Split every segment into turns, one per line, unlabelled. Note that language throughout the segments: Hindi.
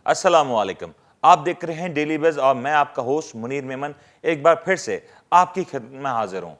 अस्सलामुअलैकुम। आप देख रहे हैं डेली बज़ और मैं आपका होस्ट मुनीर मेमन एक बार फिर से आपकी खिदमत में हाजिर हूं।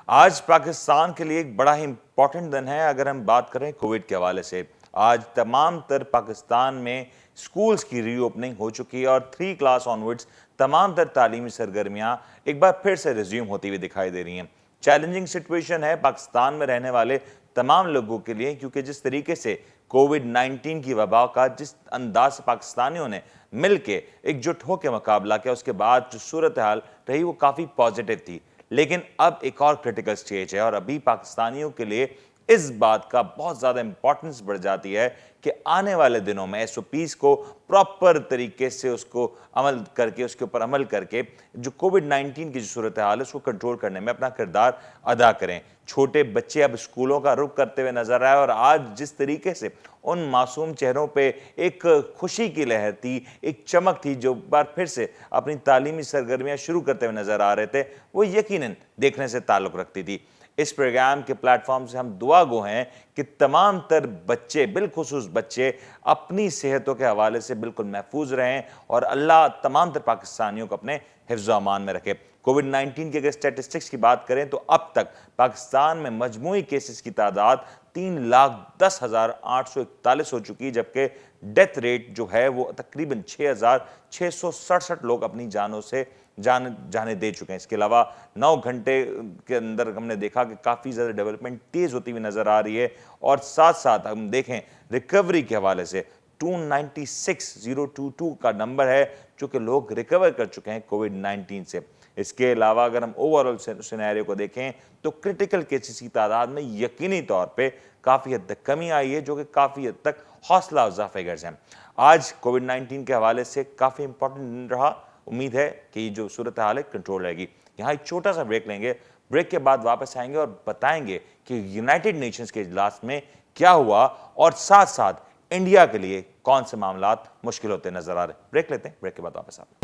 आज पाकिस्तान के लिए एक बड़ा ही इंपॉर्टेंट दिन है अगर हम बात करें कोविड के हवाले से। आज तमाम तर पाकिस्तान में स्कूल्स की रीओपनिंग हो चुकी है और 3 क्लास ऑनवर्ड्स तमाम तर तालीमी सरगर्मियां एक बार फिर से रिज्यूम होती हुई दिखाई दे रही हैं। चैलेंजिंग सिचुएशन है पाकिस्तान में रहने वाले तमाम लोगों के लिए, क्योंकि जिस तरीके से कोविड-19 की वबा का जिस अंदाज से पाकिस्तानियों ने मिलके एकजुट होकर मुकाबला किया, उसके बाद जो सूरत हाल रही वो काफ़ी पॉजिटिव थी। लेकिन अब एक और क्रिटिकल स्टेज है और अभी पाकिस्तानियों के लिए इस बात का बहुत ज़्यादा इंपॉर्टेंस बढ़ जाती है कि आने वाले दिनों में एसओपीज़ को प्रॉपर तरीके से उसको अमल करके, उसके ऊपर अमल करके जो कोविड-19 की जो सूरत हाल है उसको कंट्रोल करने में अपना किरदार अदा करें। छोटे बच्चे अब स्कूलों का रुख करते हुए नजर आए और आज जिस तरीके से उन मासूम चेहरों पे एक खुशी की लहर थी, एक चमक थी, जो बार फिर से अपनी तालीमी सरगर्मियां शुरू करते हुए नजर आ रहे थे, वो यकीनन देखने से ताल्लुक रखती थी। इस प्रोग्राम के प्लेटफॉर्म से हम दुआ गो हैं कि तमाम तर बच्चे, बिलखुसूस बच्चे, अपनी सेहतों के हवाले से बिल्कुल महफूज रहें और अल्लाह तमाम तर पाकिस्तानियों को अपने हिफ्ज़ अमान में रखे। कोविड-19 की अगर स्टैटिस्टिक्स की बात करें तो अब तक पाकिस्तान में मजमूई केसेस की तादाद 3,10,841 हो चुकी है, जबकि डेथ रेट जो है वो तकरीबन 6,667 लोग अपनी जानों से जाने दे चुके हैं। इसके अलावा 9 घंटे के अंदर हमने देखा कि काफ़ी ज़्यादा डेवलपमेंट तेज़ होती हुई नज़र आ रही है और साथ साथ हम देखें रिकवरी के हवाले से 296,022 का नंबर है जो कि लोग रिकवर कर चुके हैं कोविड-19 से। इसके अलावा अगर हम ओवरऑल सिनेरियो को देखें तो क्रिटिकल केसेस की तादाद में यकीनी तौर पे काफ़ी हद तक कमी आई है, जो कि काफ़ी हद तक हौसला अफजा फिगर्स हैं। आज कोविड-19 के हवाले से काफ़ी इंपॉर्टेंट दिन रहा। उम्मीद है कि जो सूरत हाल है कंट्रोल रहेगी। यहाँ एक छोटा सा ब्रेक लेंगे, ब्रेक के बाद वापस आएंगे और बताएंगे कि यूनाइटेड नेशंस के इजलास में क्या हुआ और साथ साथ इंडिया के लिए कौन से मामलात मुश्किल होते नजर आ रहे। ब्रेक लेते हैं, ब्रेक के बाद वापस आते हैं।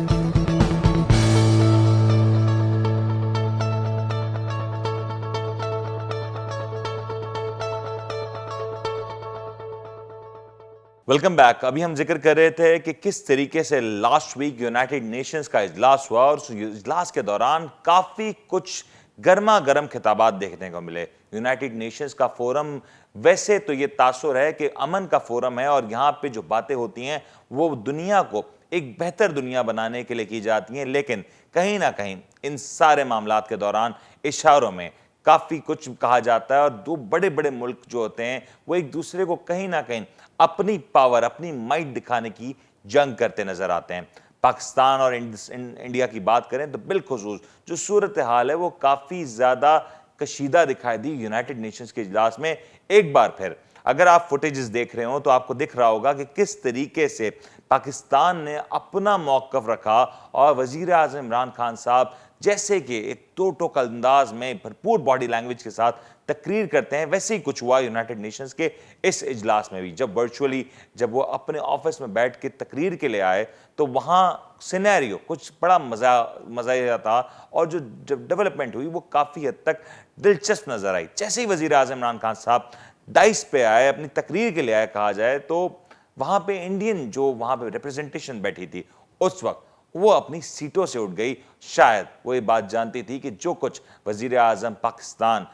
Welcome back. अभी हम जिक्र कर रहे थे कि किस तरीके से लास्ट वीक यूनाइटेड नेशंस का इजलास हुआ और उस इजलास के दौरान काफ़ी कुछ गर्मा गर्म खिताबात देखने को मिले। यूनाइटेड नेशंस का फोरम वैसे तो ये तासुर है कि अमन का फोरम है और यहाँ पे जो बातें होती हैं वो दुनिया को एक बेहतर दुनिया बनाने के लिए की जाती हैं, लेकिन कहीं ना कहीं इन सारे मामलात के दौरान इशारों में काफ़ी कुछ कहा जाता है और दो बड़े बड़े मुल्क जो होते हैं वो एक दूसरे को कहीं ना कहीं अपनी पावर, अपनी माइट दिखाने की जंग करते नजर आते हैं। पाकिस्तान और इंडिया की बात करें तो बिलखुसूस जो सूरत हाल है वो काफ़ी ज़्यादा कशीदा दिखाई दी यूनाइटेड नेशंस के इजलास में। एक बार फिर अगर आप फुटेजेस देख रहे हो तो आपको दिख रहा होगा कि किस तरीके से पाकिस्तान ने अपना मौक़िफ़ रखा और वज़ीर आज़म इमरान खान साहब जैसे कि एक तो टोक अंदाज में भरपूर बॉडी लैंग्वेज के साथ तकरीर करते हैं, वैसे ही कुछ हुआ यूनाइटेड नेशंस के इस इजलास में भी। जब वर्चुअली जब वो अपने ऑफिस में बैठ के तकरीर के लिए आए तो वहाँ सिनेरियो कुछ बड़ा मज़ा था और जो डेवलपमेंट हुई वो काफ़ी हद तक दिलचस्प नज़र आई। जैसे ही वज़ीर आज़म इमरान खान साहब डाइस पे आए, अपनी तकरीर के लिए आए कहा जाए, तो वहाँ पे इंडियन जो वहाँ पे रिप्रेजेंटेशन बैठी थी उस वक्त वो अपनी सीटों से उठ गई। शायद वो ये बात जानती थी कि जो कुछ वज़ीर आज़म पाकिस्तान,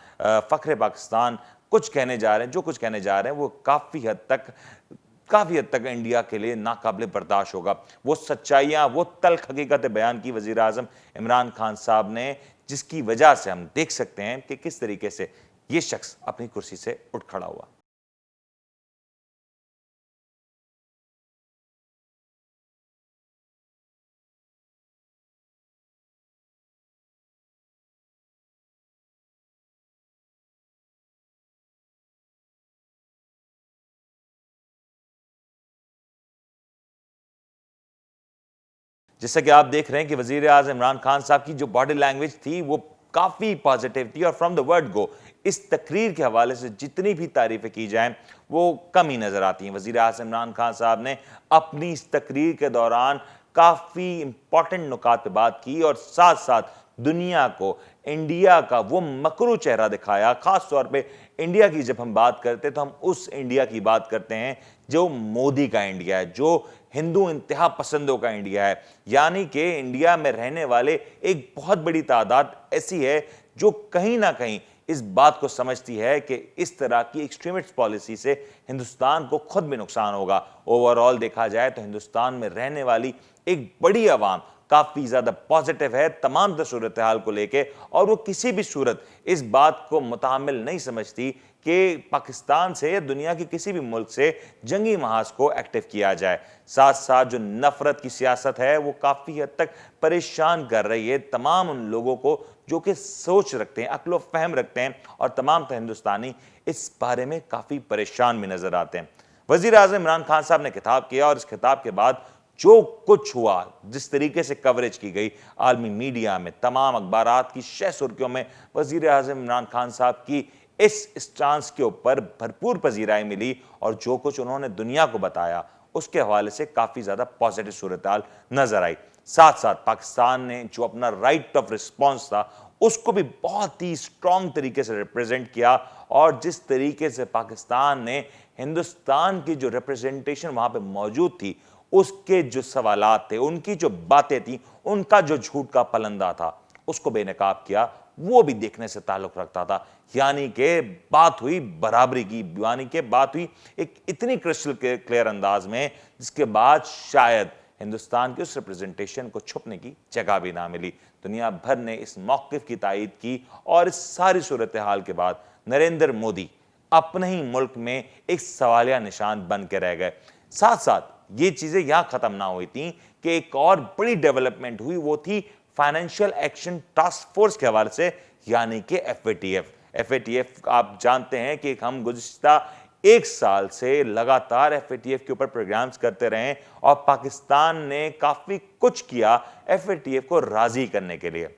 फ़ख्र पाकिस्तान कुछ कहने जा रहे हैं, जो कुछ कहने जा रहे हैं वो काफ़ी हद तक इंडिया के लिए नाकाबिले बर्दाश्त होगा। वो सच्चाइयाँ, वो तल्ख़ हकीकतें बयान की वज़ीर आज़म इमरान खान साहब ने, जिसकी वजह से हम देख सकते हैं कि किस तरीके से ये शख्स अपनी कुर्सी से उठ खड़ा हुआ। जैसा कि आप देख रहे हैं कि वज़ीर आज़म इमरान खान साहब की जो बॉडी लैंग्वेज थी वो काफ़ी पॉजिटिव थी और फ्रॉम द वर्ड गो इस तकरीर के हवाले से जितनी भी तारीफ़ें की जाएं वो कम ही नज़र आती हैं। वज़ीर आज़म इमरान खान साहब ने अपनी इस तकरीर के दौरान काफ़ी इंपॉर्टेंट नुकात पे बात की और साथ साथ दुनिया को इंडिया का वो मकरू चेहरा दिखाया, ख़ास तौर पे इंडिया की जब हम बात करते हैं तो हम उस इंडिया की बात करते हैं जो मोदी का इंडिया है, जो हिंदू इंतहा पसंदों का इंडिया है। यानी कि इंडिया में रहने वाले एक बहुत बड़ी तादाद ऐसी है जो कहीं ना कहीं इस बात को समझती है कि इस तरह की एक्सट्रीमिस्ट पॉलिसी से हिंदुस्तान को खुद भी नुकसान होगा। ओवरऑल देखा जाए तो हिंदुस्तान में रहने वाली एक बड़ी आवाम काफी ज्यादा पॉजिटिव है तमाम तर सूरत हाल को लेके, और वो किसी भी सूरत इस बात को मुतामिल नहीं समझती कि पाकिस्तान से या दुनिया के किसी भी मुल्क से जंगी महाज को एक्टिव किया जाए। साथ साथ जो नफरत की सियासत है वो काफी हद तक परेशान कर रही है तमाम उन लोगों को जो कि सोच रखते हैं, अक्ल व फहम रखते हैं, और तमाम हिंदुस्तानी इस बारे में काफी परेशान भी नजर आते हैं। वजीर आजम इमरान खान साहब ने खिताब किया और इस खिताब के बाद जो कुछ हुआ, जिस तरीके से कवरेज की गई आलमी मीडिया में, तमाम अखबारात की शह सुर्खियों में वजीर आजम इमरान खान साहब की इस स्टांस के ऊपर भरपूर पजीराई मिली, और जो कुछ उन्होंने दुनिया को बताया उसके हवाले से काफी ज्यादा पॉजिटिव सूरत हाल नजर आई। साथ साथ पाकिस्तान ने जो अपना राइट ऑफ रिस्पॉन्स था उसको भी बहुत ही स्ट्रॉन्ग तरीके से रिप्रेजेंट किया, और जिस तरीके से पाकिस्तान ने हिंदुस्तान की जो रिप्रेजेंटेशन वहां पे मौजूद थी उसके जो सवालात थे, उनकी जो बातें थी, उनका जो झूठ का पलंदा था उसको बेनकाब किया, वो भी देखने से ताल्लुक रखता था। यानी कि बात हुई बराबरी की, यानी कि बात हुई एक इतनी क्रिस्टल क्लियर अंदाज में जिसके बाद शायद हिंदुस्तान की उस रिप्रेजेंटेशन को छुपने की जगह भी ना मिली। दुनिया भर ने इस मौकिफ की तायीद की, और इस सारी सूरत हाल के बाद नरेंद्र मोदी अपने ही मुल्क में एक सवालिया निशान बन के रह गए। साथ साथ ये चीजें यहां खत्म ना हुई थी कि एक और बड़ी डेवलपमेंट हुई, वो थी फाइनेंशियल एक्शन टास्क फोर्स के हवाले से, यानी कि एफएटीएफ। एफएटीएफ आप जानते हैं कि हम गुज़िश्ता एक साल से लगातार एफएटीएफ के ऊपर प्रोग्राम्स करते रहे, और पाकिस्तान ने काफी कुछ किया एफएटीएफ को राजी करने के लिए।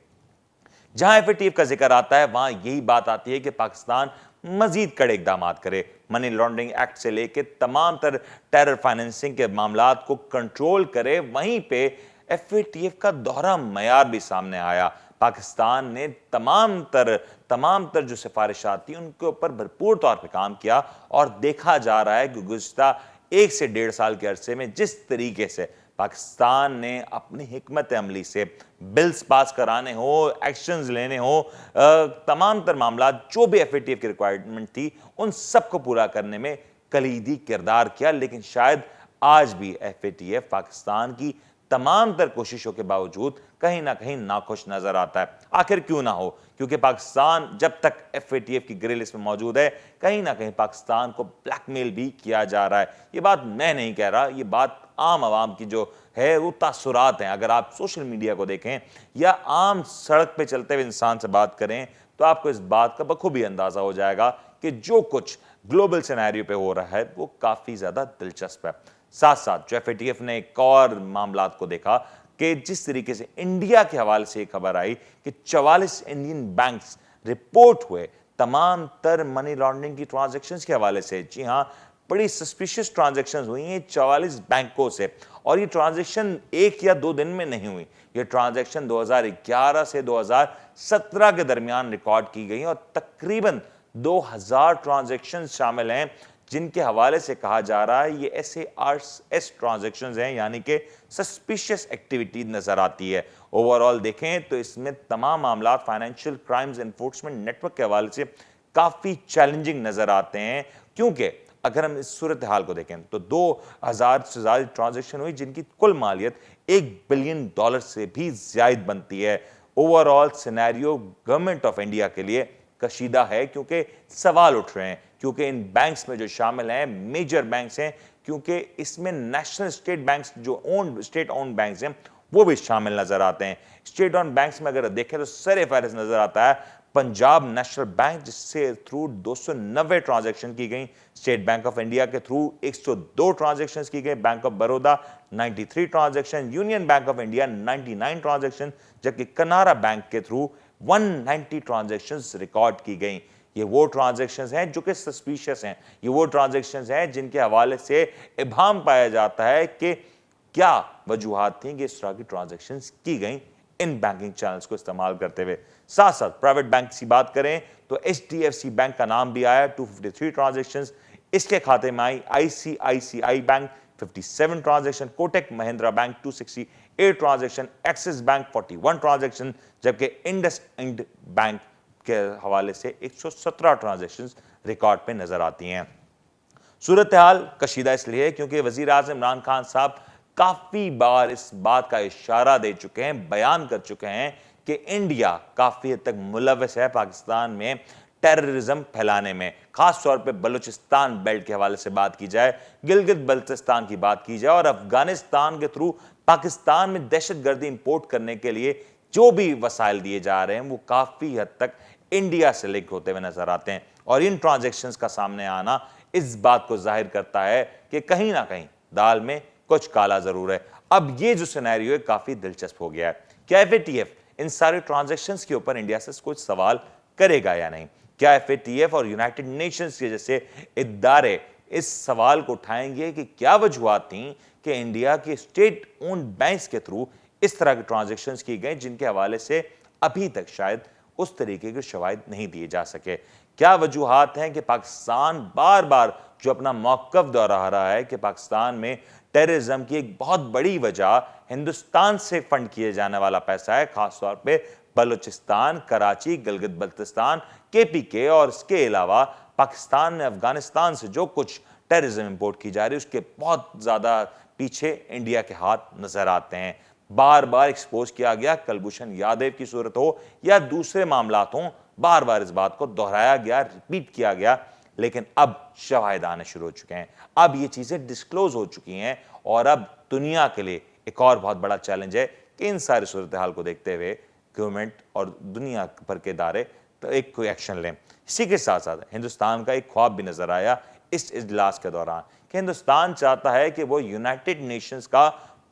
जहां एफएटीएफ का जिक्र आता है वहां यही बात आती है कि पाकिस्तान मजीद कड़े इकदाम करे, मनी लॉन्ड्रिंग एक्ट से लेकर तमाम तर टेरर फाइनेंसिंग के मामलात को कंट्रोल करे। वहीं पे एफएटीएफ का दोहरा मयार भी सामने आया। पाकिस्तान ने तमाम तर जो सिफारिशात थी उनके ऊपर भरपूर तौर पे काम किया, और देखा जा रहा है कि गुज़िश्ता 1 से 1.5 साल के अरसे में जिस तरीके से पाकिस्तान ने अपनी हिकमत अमली से बिल्स पास कराने हो, एक्शंस लेने हो, तमाम तर मामला जो भी एफएटीएफ की रिक्वायरमेंट थी उन सबको पूरा करने में कलीदी किरदार किया। लेकिन शायद आज भी एफएटीएफ पाकिस्तान की तमाम तर कोशिशों के बावजूद कहीं ना कहीं नाखुश नजर आता है। आखिर क्यों ना हो, क्योंकि पाकिस्तान जब तक एफएटीएफ की ग्रे लिस्ट में मौजूद है कहीं ना कहीं पाकिस्तान को ब्लैकमेल भी किया जा रहा है। ये बात मैं नहीं कह रहा, ये बात आम आवाम की जो है वो तासुरात हैं। अगर आप सोशल मीडिया को देखें या आम सड़क पे चलते हुए इंसान से बात करें तो आपको इस बात का बखूबी अंदाजा हो जाएगा कि जो कुछ ग्लोबल सिनेरियो पे हो रहा है वो काफी ज्यादा दिलचस्प है। साथ साथ जो एफएटीएफ ने एक और मामलात को देखा कि जिस तरीके से इंडिया के हवाले से एक खबर आई कि 44 इंडियन बैंक्स रिपोर्ट हुए तमाम तर मनी लॉन्ड्रिंग की ट्रांजैक्शंस के हवाले से। जी हां, बड़ी सस्पिशियस ट्रांजैक्शंस हुई हैं 44 बैंकों से, और ये ट्रांजैक्शन 1 या 2 दिन में नहीं हुई। ये ट्रांजैक्शन 2011 से 2017 के दरमियान रिकॉर्ड की गई, और तकरीबन 2000 ट्रांजैक्शन शामिल हैं जिनके हवाले से कहा जा रहा है ये SARS ट्रांजैक्शंस हैं, यानी कि सस्पिशियस एक्टिविटी नजर आती है। ओवरऑल देखें तो इसमें तमाम मामला फाइनेंशियल क्राइम्स एनफोर्समेंट नेटवर्क के हवाले से काफी चैलेंजिंग नजर आते हैं, क्योंकि अगर हम इस सूरत हाल को देखें तो 2000 से ज्यादा ट्रांजैक्शन हुई जिनकी कुल मालियत $1 बिलियन से भी ज्यादा बनती है। Overall scenario government of India के लिए कशीदा है, क्योंकि सवाल उठ रहे हैं, क्योंकि इन बैंक्स में जो शामिल हैं मेजर बैंक्स हैं, क्योंकि इसमें नेशनल स्टेट बैंक्स जो स्टेट ओन्ड बैंक्स हैं वो भी शामिल नजर आते हैं। स्टेट ओन्ड बैंक्स में अगर देखें तो सर फहरिस्त नजर आता है पंजाब नेशनल बैंक, जिससे थ्रू 290 ट्रांजैक्शन की गई, स्टेट बैंक ऑफ इंडिया के थ्रू 102 ट्रांजैक्शंस की गई, bank of Baroda 93 transaction, union bank of India 99 transaction, जबकि कनारा बैंक के थ्रू 190 ट्रांजैक्शंस रिकॉर्ड की गई। ये वो ट्रांजैक्शंस हैं जो कि सस्पिशियस हैं, ये वो ट्रांजैक्शंस हैं जिनके हवाले से इब्हाम पाया जाता है कि क्या वजूहात थी कि इस तरह की ट्रांजैक्शंस की गई इन बैंकिंग चैनल्स को इस्तेमाल करते हुए। साथ साथ प्राइवेट बैंक की बात करें तो HDFC बैंक का नाम भी आया, 253 ट्रांजैक्शंस। इसके खाते में आई ICICI bank 57 transaction, Kotak Mahindra bank 268 transaction, axis bank 41 transaction, जबकि इंडसइंड बैंक के हवाले से 117 ट्रांजैक्शंस रिकॉर्ड पे नजर आती हैं। सूरत हाल कशीदा इसलिए क्योंकि वजीर आज़म इमरान खान साहब काफी बार इस बात का इशारा दे चुके हैं, बयान कर चुके हैं कि इंडिया काफी हद तक मुलव्वस है पाकिस्तान में टेररिज्म फैलाने में। खास तौर पे बलूचिस्तान बेल्ट के हवाले से बात की जाए, गिलगित बल्तिस्तान की बात की जाए और अफगानिस्तान के थ्रू पाकिस्तान में दहशतगर्दी इंपोर्ट करने के लिए जो भी वसाइल दिए जा रहे हैं वो काफी हद तक इंडिया से लिंक होते हुए नजर आते हैं। और इन ट्रांजैक्शंस का सामने आना इस बात को जाहिर करता है कि कहीं ना कहीं दाल में कुछ काला जरूर है। अब ये जो सिनेरियो है काफी दिलचस्प हो गया है। क्या FATF इन सारे ट्रांजैक्शंस के ऊपर इंडिया से कुछ सवाल करेगा या नहीं? क्या FATF और यूनाइटेड नेशंस के जैसे इदारे इस सवाल को उठाएंगे कि क्या वजूहत थी कि इंडिया के स्टेट ओन्ड बैंक्स के थ्रू इस तरह के ट्रांजैक्शंस की गए जिनके हवाले से अभी तक शायद उस तरीके के शवाहिद नहीं दिए जा सके? क्या वजूहत हैं कि पाकिस्तान बार बार जो अपना मौकफ दोहरा रहा है कि पाकिस्तान में टेररिज्म की एक बहुत बड़ी वजह हिंदुस्तान से फंड किए जाने वाला पैसा है, खासतौर पे बलूचिस्तान, कराची, गिलगित बल्तिस्तान, KPK और इसके अलावा पाकिस्तान में अफगानिस्तान से जो कुछ टेररिज्म इंपोर्ट की जा रही है उसके बहुत ज्यादा पीछे इंडिया के हाथ नजर आते हैं। बार बार एक्सपोज किया गया, कुलभूषण यादव की सूरत हो या दूसरे मामलात हों, बार बार इस बात को दोहराया गया, रिपीट किया गया, लेकिन अब शवाहिद आने शुरू हो चुके हैं, अब ये चीजें डिस्क्लोज हो चुकी हैं और अब दुनिया के लिए एक और बहुत बड़ा चैलेंज है कि इन सारी सूरत हाल को देखते हुए गवर्नमेंट और दुनिया भर के इदारे तो एक कोई एक्शन लें। इसी के साथ साथ हिंदुस्तान का एक ख्वाब भी नजर आया इस इजलास के दौरान कि हिंदुस्तान चाहता है कि वो यूनाइटेड नेशंस का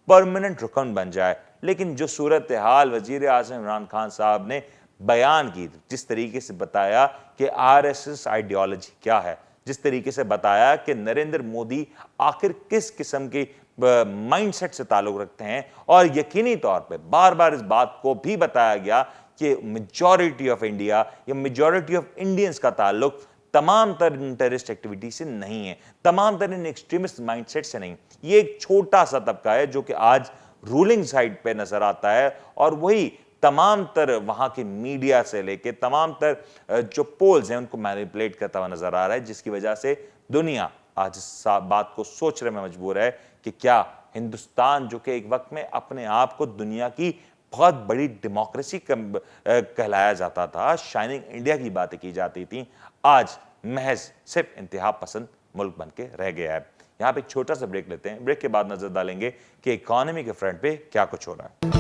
परमानेंट रुकन बन जाए, लेकिन जो सूरत हाल वजीर आज़म इमरान खान साहब ने बयान की, जिस तरीके से बताया कि RSS आइडियोलॉजी क्या है, जिस तरीके से बताया कि नरेंद्र मोदी आखिर किस किस्म की माइंडसेट से ताल्लुक रखते हैं, और यकीनी तौर पे बार बार इस बात को भी बताया गया कि मेजॉरिटी ऑफ इंडिया या मेजॉरिटी ऑफ इंडियंस का ताल्लुक तमाम तरह टेररिस्ट एक्टिविटी से नहीं है, तमाम तरह एक्सट्रीमिस्ट माइंडसेट से नहीं। ये एक छोटा सा तबका है जो कि आज रूलिंग साइड पे नजर आता है और वही तमाम तरह वहां के मीडिया से लेके तमाम तरह जो पोल्स हैं उनको मैनिपुलेट करता हुआ नजर आ रहा है, जिसकी वजह से दुनिया आज इस बात को सोचने में मजबूर है कि क्या हिंदुस्तान जो कि एक वक्त में अपने आप को दुनिया की बहुत बड़ी डेमोक्रेसी कहलाया जाता था, शाइनिंग इंडिया की बातें की जाती थी, आज महज सिर्फ इंतहा पसंद मुल्क बन के रह गया है। यहां पे एक छोटा सा ब्रेक लेते हैं, ब्रेक के बाद नजर डालेंगे कि इकोनॉमी के फ्रंट पे क्या कुछ हो रहा है।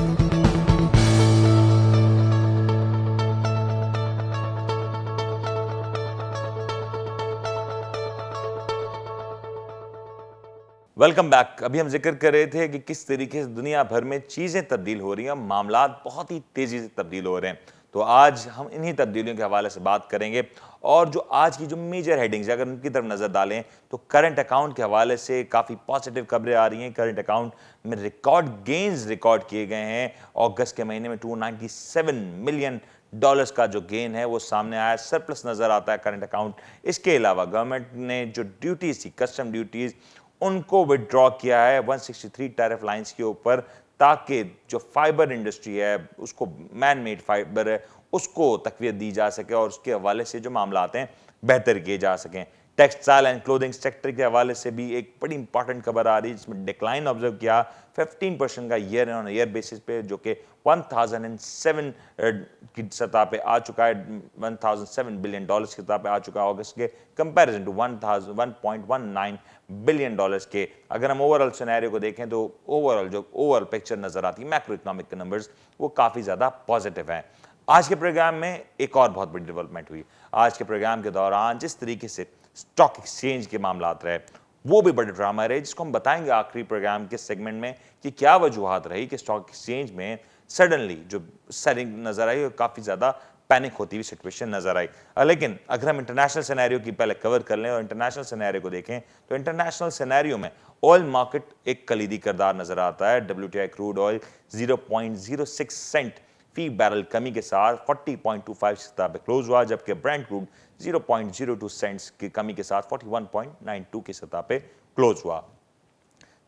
Welcome back. अभी हम जिक्र कर रहे थे कि किस तरीके से दुनिया भर में चीजें तब्दील हो रही हैं, मामलात बहुत ही तेजी से तब्दील हो रहे हैं। तो आज हम इन्हीं तब्दीलियों के हवाले से बात करेंगे और जो आज की जो मेजर हेडिंग्स अगर उनकी तरफ नजर डालें तो करंट अकाउंट के हवाले से काफी पॉजिटिव खबरें आ रही हैं। करंट अकाउंट में रिकॉर्ड गेन्स रिकॉर्ड किए गए हैं। अगस्त के महीने में $297 मिलियन का जो गेन है वो सामने आया, सरप्लस नजर आता है करंट अकाउंट। इसके अलावा गवर्नमेंट ने जो ड्यूटीज थी, कस्टम ड्यूटीज, उनको विड्रॉ किया है 163 टैरिफ लाइंस के ऊपर, ताकि जो फाइबर इंडस्ट्री है, उसको मैन मेड फाइबर है, उसको तकवीत दी जा सके और उसके हवाले से जो मामला आते हैं बेहतर किए जा सकें। टेक्सटाइल एंड क्लोथिंग सेक्टर के हवाले से भी एक बड़ी इंपॉर्टेंट खबर आ रही है, जिसमें डिक्लाइन ऑब्जर्व किया 15% का ईयर ऑन ईयर बेसिस पे, जो कि 1007 की सतह पे आ चुका है, $1007 बिलियन की सतह पे आ चुका है अगस्त के कंपैरिजन टू 1.19 बिलियन के। अगर हम ओवरऑल सिनेरियो को देखें तो ओवरऑल पिक्चर नजर आती है, मैक्रो इकोनॉमिक के नंबर्स वो काफी ज्यादा पॉजिटिव हैं। आज के प्रोग्राम में एक और बहुत बड़ी डेवलपमेंट हुई। आज के प्रोग्राम के दौरान जिस तरीके से स्टॉक एक्सचेंज के मामला रहे वो भी बड़े ड्रामा रहे, जिसको हम बताएंगे आखिरी प्रोग्राम के सेगमेंट में कि क्या वजूहत रही कि स्टॉक एक्सचेंज में सडनली जो सेलिंग नजर आई काफी ज्यादा पैनिक होती हुई सिचुएशन नजर आई। लेकिन अगर हम इंटरनेशनल सिनेरियो की पहले कवर कर लें और इंटरनेशनल सिनेरियो को देखें तो इंटरनेशनल सिनेरियो में ऑयल मार्केट एक कलीदी किरदार नजर आता है। WTI क्रूड ऑयल 0.06 सेंट फी बैरल कमी के साथ 40.25 सतह पे क्लोज हुआ, जबकि ब्रेंट क्रूड 0.02 सेंट्स की कमी के साथ 41.92 की सतह पे क्लोज हुआ।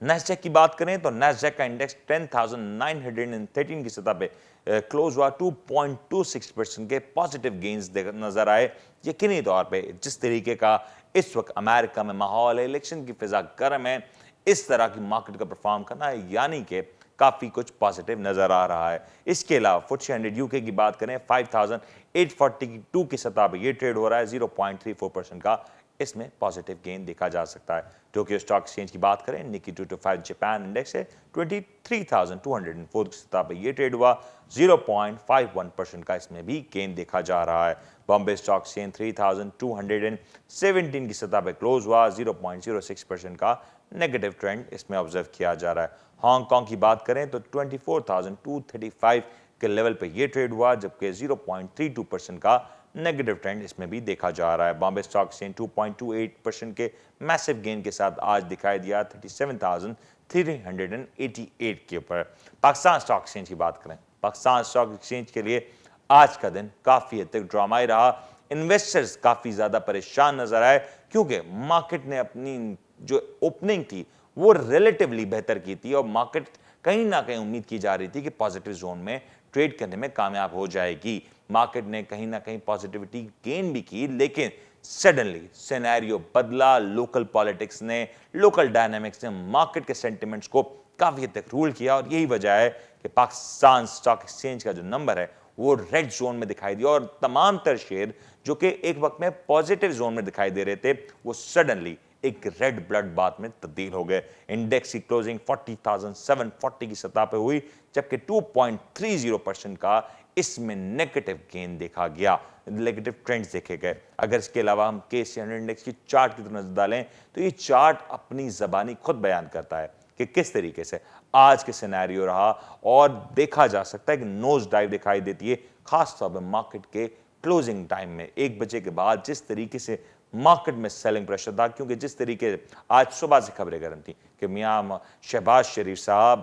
नैस्डैक की बात करें तो नैस्डैक का इंडेक्स 10,913 की सतह पे क्लोज हुआ। 2.26% के पॉजिटिव गेन्स नजर आए। यकीनी तौर पे जिस तरीके का इस वक्त अमेरिका में माहौल है, इलेक्शन की फिजा गर्म है, इस तरह की मार्केट का परफॉर्म करना है यानी कि काफी कुछ पॉजिटिव नजर आ रहा है। इसके अलावा FTSE 100 यूके की बात करें 5,842 की सतह पे ये ट्रेड हो रहा है। 0.34% का इसमें पॉजिटिव गेन देखा जा सकता है। टोक्यो स्टॉक एक्सचेंज की बात करें निकी 225 जापान इंडेक्स है 23,204 की सतह पे ये ट्रेड हुआ। 0.51% का इसमें भी गेन देखा जा रहा है। बॉम्बे स्टॉक एक्सचेंज 3,217 की सतह पे क्लोज हुआ। 0.06% का नेगेटिव ट्रेंड इसमें ऑब्जर्व किया जा रहा है। हांगकांग की बात करें तो 24,235 के लेवल पे ये ट्रेड हुआ, जबकि 0.32% का नेगेटिव ट्रेंड इसमें भी देखा जा रहा है। बॉम्बे स्टॉक एक्सचेंज 2.28% के मैसिव गेन के साथ आज दिखाई दिया 37,388 के ऊपर। पाकिस्तान स्टॉक एक्सचेंज की बात करें, पाकिस्तान स्टॉक एक्सचेंज के लिए आज का दिन काफी हद तक ड्रामाई रहा। इन्वेस्टर्स काफी ज्यादा परेशान नजर आए क्योंकि मार्केट ने अपनी जो ओपनिंग थी वो रिलेटिवली बेहतर की थी और मार्केट कहीं ना कहीं उम्मीद की जा रही थी कि पॉजिटिव जोन में ट्रेड करने में कामयाब हो जाएगी। मार्केट ने कहीं ना कहीं पॉजिटिविटी गेन भी की, लेकिन सडनली सिनेरियो बदला। लोकल पॉलिटिक्स ने, लोकल डायनामिक्स ने मार्केट के सेंटिमेंट्स को काफी हद तक रूल किया और यही वजह है कि पाकिस्तान स्टॉक एक्सचेंज का जो नंबर है वो रेड जोन में दिखाई दिया और तमाम तर शेयर जो कि एक वक्त में पॉजिटिव जोन में दिखाई दे रहे थे वो सडनली एक रेड ब्लड बाथ में तब्दील हो गए। इंडेक्स की क्लोजिंग 40,740 की सतह पे हुई, जबकि 2.30% का इसमें नेगेटिव गेन देखा गया, नेगेटिव ट्रेंड्स देखे गए। अगर इसके अलावा हम KC100 इंडेक्स की चार्ट की तरफ नजर डालें तो ये चार्ट अपनी जबानी खुद बयान करता है कि किस तरीके से आज के सिनेरियो रहा और देखा जा सकता है कि नोज डाइव दिखाई देती है, खासतौर पर मार्केट के क्लोजिंग टाइम में 1 बजे के बाद जिस तरीके से मार्केट में सेलिंग प्रेशर था। क्योंकि जिस तरीके आज सुबह से खबरें गर्म थी कि मियां शहबाज शरीफ साहब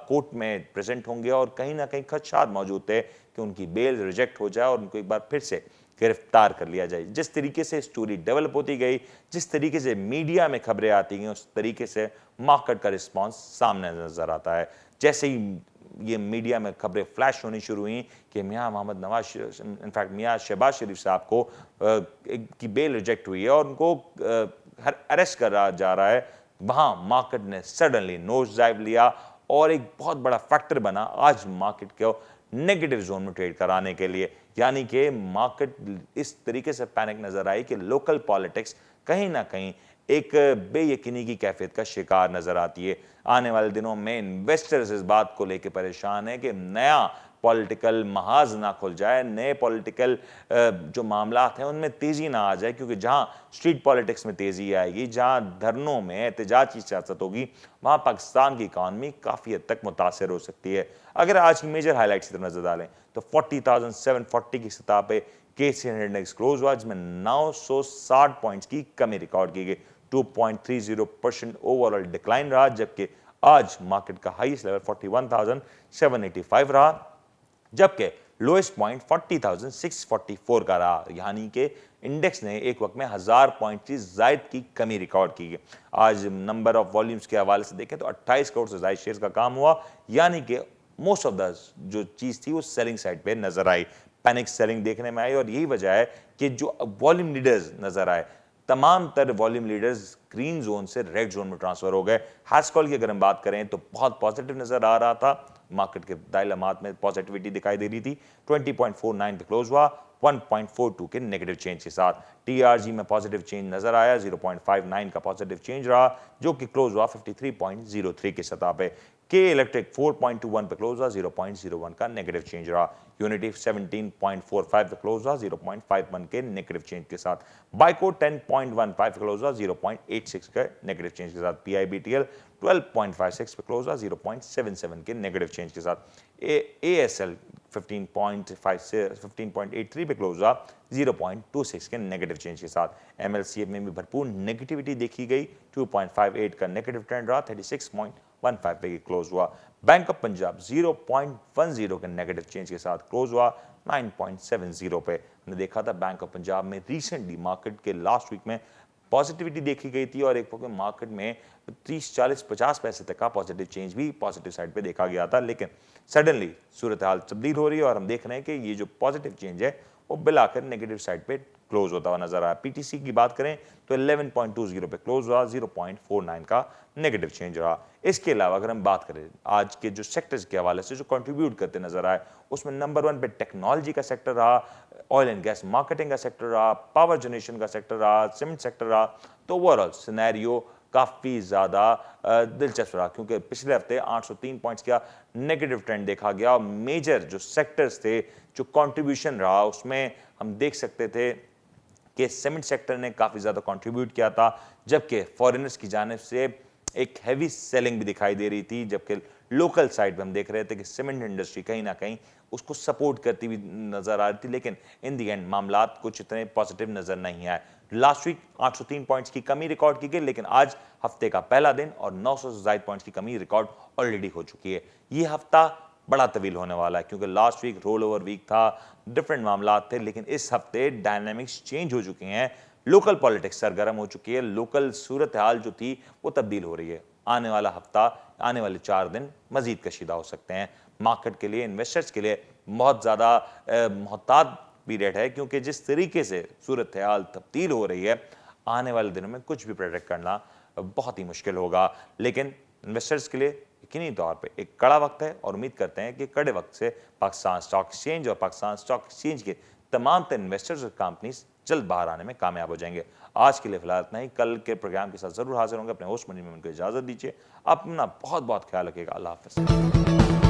कोर्ट में प्रेजेंट होंगे और कहीं ना कहीं खदशात मौजूद थे कि उनकी बेल रिजेक्ट हो जाए और उनको एक बार फिर से गिरफ्तार कर लिया जाए। जिस तरीके से स्टोरी डेवलप होती गई, जिस तरीके से मीडिया में खबरें आती गई, उस तरीके से मार्केट का रिस्पॉन्स सामने नजर आता है। जैसे ही ये मीडिया में खबरें फ्लैश होनी शुरू हुई कि मियां मोहम्मद नवाज, इनफैक्ट मियां शहबाज शरीफ साहब को की बेल रिजेक्ट हुई है और उनको अरेस्ट करा जा रहा है, वहां मार्केट ने सडनली नोज डाइव लिया और एक बहुत बड़ा फैक्टर बना आज मार्केट को नेगेटिव जोन में ट्रेड कराने के लिए। यानी कि मार्केट इस तरीके से पैनिक नजर आई कि लोकल पॉलिटिक्स कहीं ना कहीं एक बेयकीनी की कैफियत का शिकार नजर आती है। आने वाले दिनों में इन्वेस्टर्स इस बात को लेकर परेशान है कि नया पॉलिटिकल महाज ना खुल जाए, नए पॉलिटिकल जो मामलात हैं उनमें तेजी ना आ जाए, क्योंकि जहां स्ट्रीट पॉलिटिक्स में तेजी आएगी, जहां धरनों में एहतजाज की सियासत होगी, वहां पाकिस्तान की इकॉनमी काफी हद तक मुतासर हो सकती है। अगर आज की मेजर हाईलाइट्स की तरफ नजर डालें तो 40,740 की सतह पे KC100 इंडेक्स क्लोज हुआ, जिसमें 960 पॉइंट्स की कमी रिकॉर्ड की गई। 2.30% ओवरऑल डिक्लाइन रहा, जबकि आज मार्केट का हाईएस्ट लेवल 41,785 रहा, जबकि लोएस्ट पॉइंट 40,644 का रहा। यानी कि इंडेक्स ने एक वक्त में 1000 पॉइंट की जायद की कमी रिकॉर्ड की है। आज नंबर ऑफ वॉल्यूम्स के हवाले से देखें तो 28 करोड़ से ज्यादा शेयर्स का काम हुआ, यानी कि मोस्ट ऑफ द जो चीज थी वो सेलिंग साइड पे नजर आई, पैनिक सेलिंग देखने में आई। और यही वजह है कि जो वॉल्यूम लीडर्स नजर आए, तमाम तर वॉल्यूम लीडर्स ग्रीन जोन से रेड जोन में ट्रांसफर हो गए। हैस्कॉल की अगर हम बात करें तो बहुत पॉजिटिव नजर आ रहा था, मार्केट के दाइलमात में पॉजिटिविटी दिखाई दे रही थी। 20.49 पे क्लोज हुआ, 1.42 के नेगेटिव चेंज के साथ। TRG में पॉजिटिव चेंज नजर आया, 0.59 का पॉजिटिव चेंज रहा, जो कि क्लोज हुआ 53.03 की सतह पे। के इलेक्ट्रिक 4.21 पे क्लोज हुआ, 0.01 का नेगेटिव चेंज रहा। यूनिटी 17.45 पे क्लोज हुआ, 0.51 के नेगेटिव चेंज के साथ। बाइको 10.15 पे क्लोज हुआ, 0.86 के नेगेटिव चेंज के साथ। PIBTL 12.56 पे क्लोज हुआ, 0.77 के नेगेटिव चेंज के साथ। ASL 15.5 से 15.83 पे क्लोज हुआ 0.26 के नेगेटिव चेंज के साथ। एमएलसीएफ में भी भरपूर नेगेटिविटी देखी गई, 2.58 का नेगेटिव ट्रेंड रहा, 36.15 पे क्लोज हुआ। बैंक ऑफ पंजाब 0.10 के नेगेटिव चेंज के साथ क्लोज हुआ 9.70 पे। हमने देखा था बैंक ऑफ पंजाब में रिसेंटली मार्केट के लास्ट वीक में पॉजिटिविटी देखी गई थी और एक वक्त मार्केट में 30, 40, 50 पैसे तक का पॉजिटिव चेंज भी पॉजिटिव साइड पे देखा गया था, लेकिन सडनली सूरत हाल तब्दील हो रही है और हम देख रहे हैं कि ये जो पॉजिटिव चेंज है वो बिल आकर नेगेटिव साइड पे क्लोज होता हुआ नजर आया। पीटीसी की बात करें तो 11.20 पे क्लोज हुआ, 0.49 का नेगेटिव चेंज रहा। इसके अलावा अगर हम बात करें आज के जो सेक्टर्स के हवाले से जो कंट्रीब्यूट करते नजर आए, उसमें नंबर 1 पे टेक्नोलॉजी का सेक्टर रहा, ऑयल एंड गैस मार्केटिंग का सेक्टर रहा, पावर जनरेशन का सेक्टर रहा, सीमेंट सेक्टर रहा। तो ओवरऑल सिनेरियो काफी ज्यादा दिलचस्प रहा, क्योंकि पिछले हफ्ते 803 पॉइंट्स का नेगेटिव ट्रेंड देखा गया और मेजर जो सेक्टर्स थे, जो कंट्रीब्यूशन रहा, उसमें हम देख सकते थे कि सीमेंट सेक्टर ने काफी ज्यादा कंट्रीब्यूट किया था, जबकि फॉरेनर्स की जानिब से एक हैवी सेलिंग भी दिखाई दे रही थी, जबकि लोकल साइड पे हम देख रहे थे कि सीमेंट इंडस्ट्री कहीं ना कहीं उसको सपोर्ट करती हुई नजर आ रही थी, लेकिन इन दी एंड मामलात कुछ इतने पॉजिटिव नजर नहीं आए। लास्ट वीक 803 पॉइंट्स की कमी रिकॉर्ड की गई, लेकिन आज हफ्ते का पहला दिन और 900 से ज्यादा पॉइंट्स की कमी रिकॉर्ड ऑलरेडी हो चुकी है। ये हफ्ता बड़ा तवील होने वाला है, क्योंकि last week roll over week था, डिफरेंट मामलात थे, लेकिन इस हफ्ते डायनामिक्स चेंज हो चुके हैं, लोकल पॉलिटिक्स सरगर्म हो चुकी है, लोकल सूरत हाल जो थी वो तब्दील हो रही है। आने वाला हफ्ता, आने वाले 4 दिन मजीद कशीदा हो सकते हैं मार्केट के लिए, इन्वेस्टर्स के लिए बहुत ज्यादा मोहतात पीरियड है, क्योंकि जिस तरीके से सूरत हाल तब्दील हो रही है, आने वाले दिनों में कुछ भी प्रेडिक्ट करना बहुत ही मुश्किल होगा। लेकिन इन्वेस्टर्स के लिए यकीनी तौर पे एक कड़ा वक्त है और उम्मीद करते हैं कि कड़े वक्त से पाकिस्तान स्टॉक एक्सचेंज और पाकिस्तान स्टॉक एक्सचेंज के तमाम इन्वेस्टर्स और कंपनीज जल्द बाहर आने में कामयाब हो जाएंगे। आज के लिए फिलहाल इतना ही, कल के प्रोग्राम के साथ जरूर हाजिर होंगे। अपने होस्ट मनी में उनको इजाजत दीजिए, अपना बहुत बहुत ख्याल रखिएगा। अल्लाह हाफिज़।